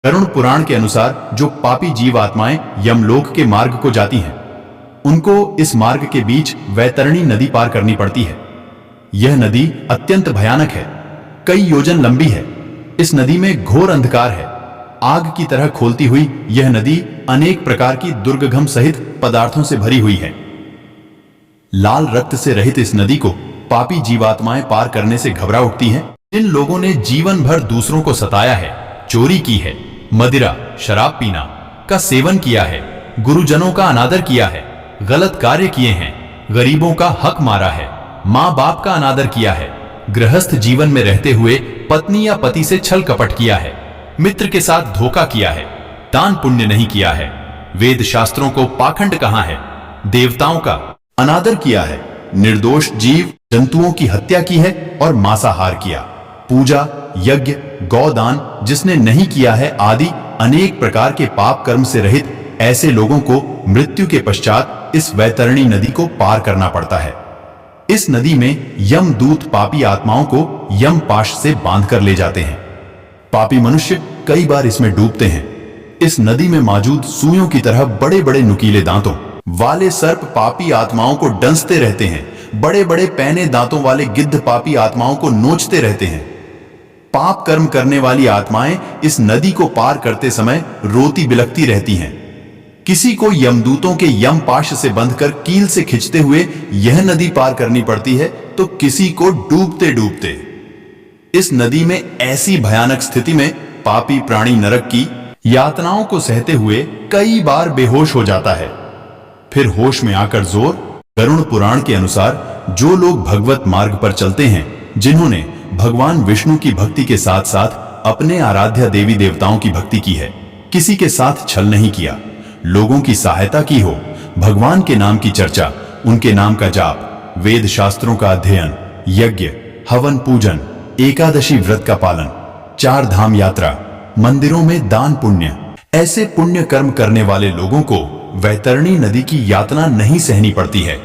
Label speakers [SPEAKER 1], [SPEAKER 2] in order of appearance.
[SPEAKER 1] गरुड़ पुराण के अनुसार जो पापी जीव आत्माएं यमलोक के मार्ग को जाती हैं, उनको इस मार्ग के बीच वैतरणी नदी पार करनी पड़ती है। यह नदी अत्यंत भयानक है, कई योजन लंबी है। इस नदी में घोर अंधकार है। आग की तरह खोलती हुई यह नदी अनेक प्रकार की दुर्गंध सहित पदार्थों से भरी हुई है। लाल रक्त से रहित इस नदी को पापी जीवात्माएं पार करने से घबरा उठती हैं। जिन लोगों ने जीवन भर दूसरों को सताया है, चोरी की है, मदिरा शराब पीना का सेवन किया है, गुरुजनों का अनादर किया है, गलत कार्य किए हैं, गरीबों का हक मारा है, माँ बाप का अनादर किया है, गृहस्थ जीवन में रहते हुए पत्नी या पति से छल कपट किया है, मित्र के साथ धोखा किया है, दान पुण्य नहीं किया है, वेद शास्त्रों को पाखंड कहा है, देवताओं का अनादर किया है, निर्दोष जीव जंतुओं की हत्या की है और मांसाहार किया, पूजा यज्ञ गौदान जिसने नहीं किया है आदि अनेक प्रकार के पाप कर्म से रहित ऐसे लोगों को मृत्यु के पश्चात इस वैतरणी नदी को पार करना पड़ता है। इस नदी में यमदूत पापी आत्माओं को यम पाश से बांध कर ले जाते हैं। पापी मनुष्य कई बार इसमें डूबते हैं। इस नदी में मौजूद सुइयों की तरह बड़े बड़े नुकीले दांतों वाले सर्प पापी आत्माओं को डंसते रहते हैं। बड़े बड़े पैने दांतों वाले गिद्ध पापी आत्माओं को नोचते रहते हैं। पाप कर्म करने वाली आत्माएं इस नदी को पार करते समय रोती बिलखती रहती हैं। किसी को यमदूतों के यम पाश से बंधकर कील से खींचते हुए यह नदी पार करनी पड़ती है, तो किसी को डूबते डूबते। इस नदी में ऐसी भयानक स्थिति में पापी प्राणी नरक की यातनाओं को सहते हुए कई बार बेहोश हो जाता है, फिर होश में आकर जोर। गरुड़ पुराण के अनुसार जो लोग भगवत मार्ग पर चलते हैं, जिन्होंने भगवान विष्णु की भक्ति के साथ साथ अपने आराध्य देवी देवताओं की भक्ति की है, किसी के साथ छल नहीं किया, लोगों की सहायता की हो, भगवान के नाम की चर्चा, उनके नाम का जाप, वेद शास्त्रों का अध्ययन, यज्ञ हवन पूजन, एकादशी व्रत का पालन, 4 धाम यात्रा, मंदिरों में दान पुण्य, ऐसे पुण्य कर्म करने वाले लोगों को वैतरणी नदी की यातना नहीं सहनी पड़ती है।